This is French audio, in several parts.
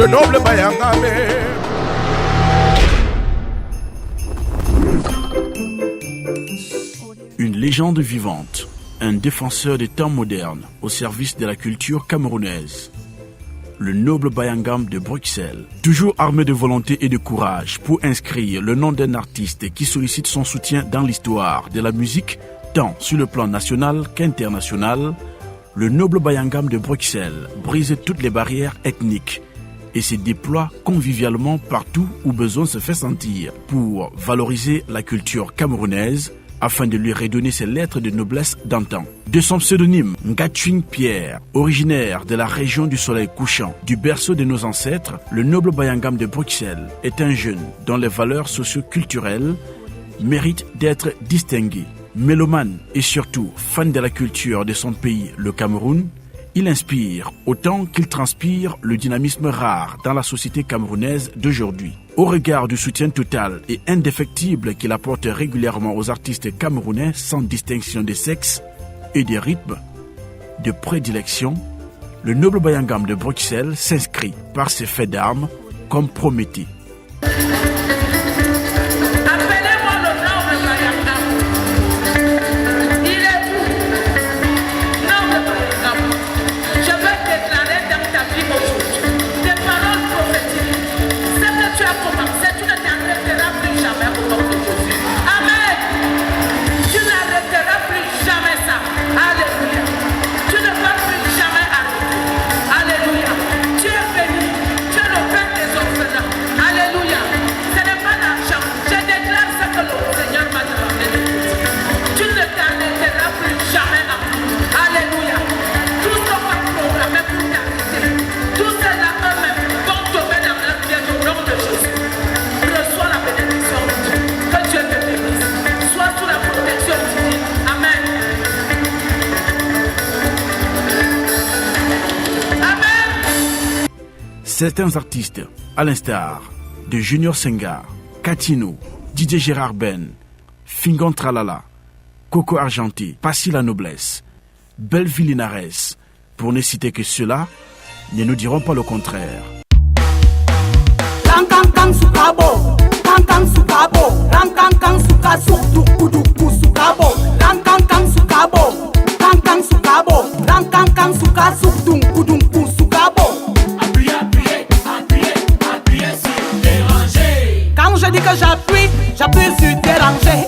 le noble Bayangame. Une légende vivante, un défenseur des temps modernes au service de la culture camerounaise. Le noble Bayangam de Bruxelles, toujours armé de volonté et de courage pour inscrire le nom d'un artiste qui sollicite son soutien dans l'histoire de la musique, tant sur le plan national qu'international. Le noble Bayangam de Bruxelles brise toutes les barrières ethniques et se déploie convivialement partout où besoin se fait sentir pour valoriser la culture camerounaise afin de lui redonner ses lettres de noblesse d'antan. De son pseudonyme Ngatchwing Pierre, originaire de la région du soleil couchant, du berceau de nos ancêtres, le noble Bayangam de Bruxelles est un jeune dont les valeurs socio-culturelles méritent d'être distinguées. Mélomane et surtout fan de la culture de son pays, le Cameroun, il inspire autant qu'il transpire le dynamisme rare dans la société camerounaise d'aujourd'hui. Au regard du soutien total et indéfectible qu'il apporte régulièrement aux artistes camerounais sans distinction de sexe et de rythme, de prédilection, le noble Bayangam de Bruxelles s'inscrit par ses faits d'armes comme Prométhée. Certains artistes, à l'instar de Junior Senghar, Katino, Didier Gérard Ben, Fingon Tralala, Coco Argenté, Passy la Noblesse, Belleville Linares, pour ne citer que ceux-là, ne nous diront pas le contraire. Quand je dis que j'appuie sur déranger.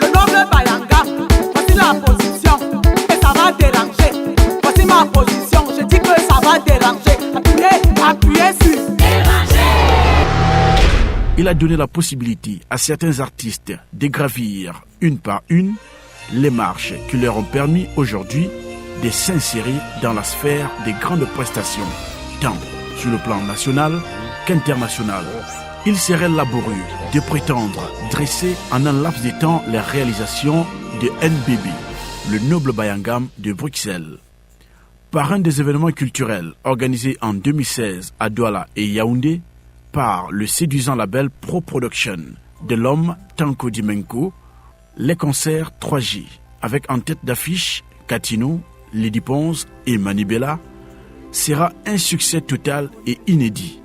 Le noble Bayangam, voici la position et ça va déranger. Voici ma position, je dis que ça va déranger. Appuyez sur déranger. Il a donné la possibilité à certains artistes de gravir une par une les marches qui leur ont permis aujourd'hui de s'insérer dans la sphère des grandes prestations, tant sur le plan national qu'international. Il serait laborieux de prétendre dresser en un laps de temps les réalisations de NBB, le noble Bayangam de Bruxelles. Par un des événements culturels organisés en 2016 à Douala et Yaoundé, par le séduisant label Pro Production de l'homme Tanko Dimenko, les concerts 3J, avec en tête d'affiche Katino, Lady Ponce et Manibela, sera un succès total et inédit,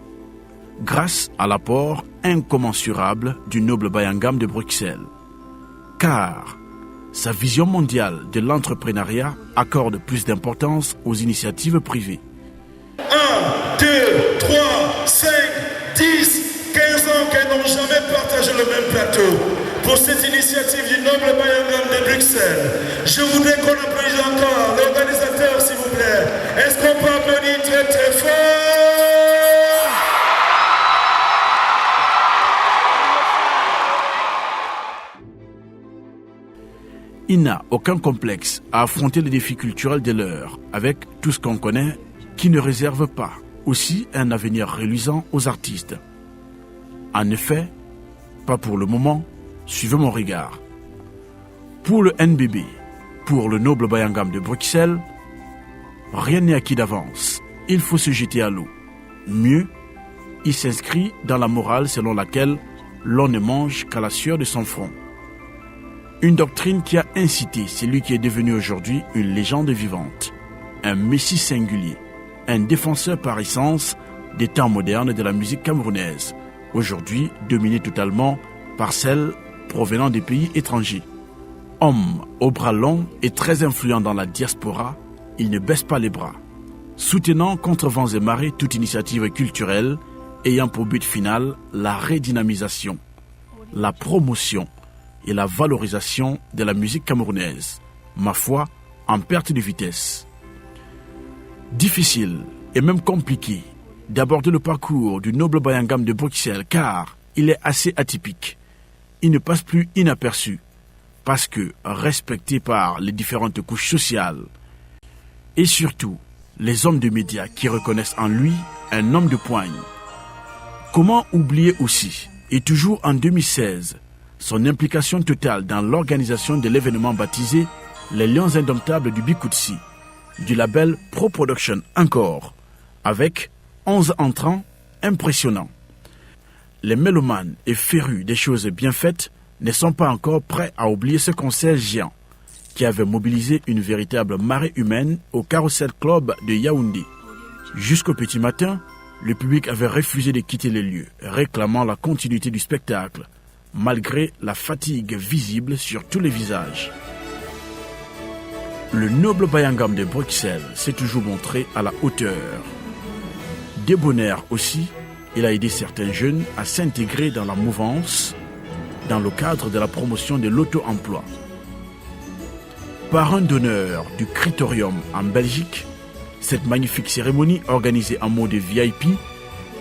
grâce à l'apport incommensurable du noble Bayangam de Bruxelles. Car sa vision mondiale de l'entrepreneuriat accorde plus d'importance aux initiatives privées. 1, 2, 3, 5, 10, 15 ans qu'elles n'ont jamais partagé le même plateau. Pour cette initiative du noble Bayangam de Bruxelles, je voudrais qu'on applaudisse encore l'organisateur, s'il vous plaît. Est-ce qu'on peut applaudir très très fort? Il n'a aucun complexe à affronter les défis culturels de l'heure, avec tout ce qu'on connaît, qui ne réserve pas aussi un avenir reluisant aux artistes. En effet, pas pour le moment, suivez mon regard. Pour le NBB, pour le noble Bayangam de Bruxelles, rien n'est acquis d'avance. Il faut se jeter à l'eau. Mieux, il s'inscrit dans la morale selon laquelle l'on ne mange qu'à la sueur de son front. Une doctrine qui a incité celui qui est devenu aujourd'hui une légende vivante, un messie singulier, un défenseur par essence des temps modernes de la musique camerounaise, aujourd'hui dominée totalement par celle provenant des pays étrangers. Homme au bras long et très influent dans la diaspora, il ne baisse pas les bras, soutenant contre vents et marées toute initiative culturelle ayant pour but final la redynamisation, la promotion et la valorisation de la musique camerounaise, ma foi, en perte de vitesse. Difficile et même compliqué d'aborder le parcours du noble Bayangam de Bruxelles car il est assez atypique. Il ne passe plus inaperçu parce que respecté par les différentes couches sociales et surtout les hommes de médias qui reconnaissent en lui un homme de poigne. Comment oublier aussi, et toujours en 2016, son implication totale dans l'organisation de l'événement baptisé Les Lions Indomptables du Bikoutsi, du label Pro Production encore, avec 11 entrants impressionnants. Les mélomanes et férus des choses bien faites ne sont pas encore prêts à oublier ce concert géant qui avait mobilisé une véritable marée humaine au Carousel Club de Yaoundé. Jusqu'au petit matin, le public avait refusé de quitter les lieux, réclamant la continuité du spectacle, malgré la fatigue visible sur tous les visages. Le noble Bayangam de Bruxelles s'est toujours montré à la hauteur. Débonnaire aussi, il a aidé certains jeunes à s'intégrer dans la mouvance dans le cadre de la promotion de l'auto-emploi. Parrain d'honneur du Criterium en Belgique, cette magnifique cérémonie organisée en mode VIP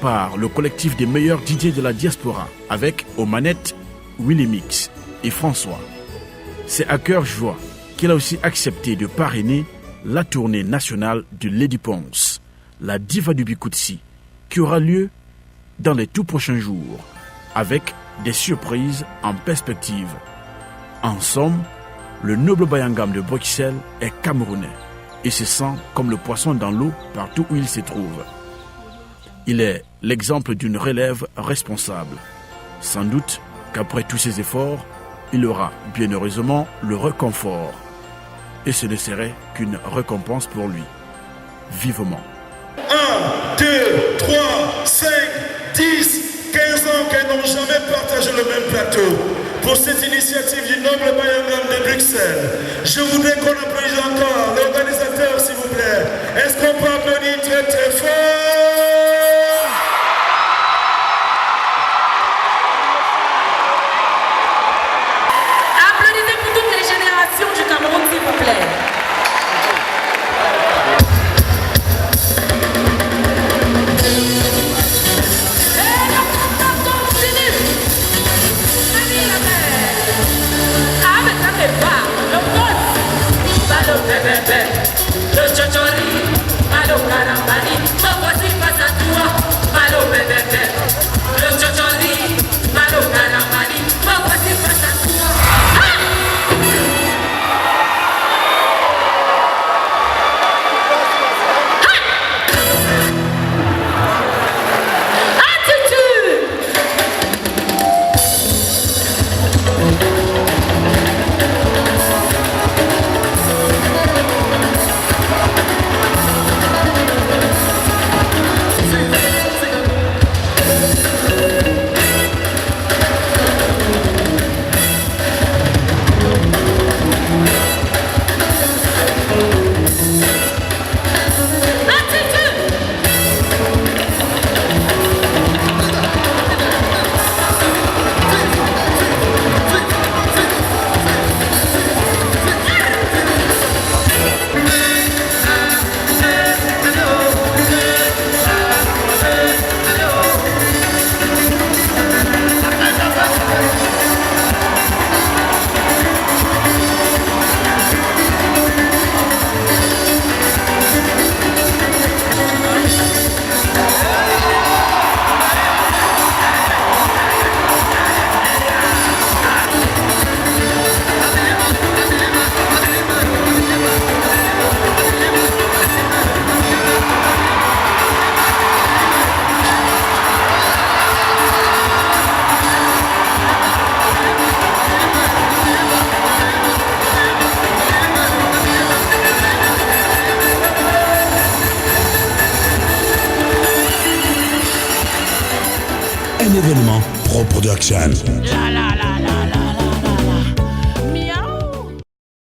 par le collectif des meilleurs DJ de la diaspora avec aux manettes Willy Mix et François. C'est à cœur joie qu'il a aussi accepté de parrainer la tournée nationale de Lady Ponce, la diva du Bikoutsi, qui aura lieu dans les tout prochains jours avec des surprises en perspective. En somme, le noble Bayangam de Bruxelles est camerounais et se sent comme le poisson dans l'eau partout où il se trouve. Il est l'exemple d'une relève responsable. Sans doute qu'après tous ses efforts, il aura bien heureusement le réconfort. Et ce ne serait qu'une récompense pour lui. Vivement. 1, 2, 3, 5, 10, 15 ans qu'elles n'ont jamais partagé le même plateau. Pour cette initiative du noble Bayangam de Bruxelles, je voudrais qu'on applaudisse encore l'organisateur, s'il vous plaît. Est-ce qu'on peut applaudir très très fort? Applaudissez pour toutes les générations du Cameroun, s'il vous plaît. Le chochori, malo carambani, todo así pasa tú, malo bebé. Le chochori, malo carambani, todo así pasa tú. un événement Pro Production.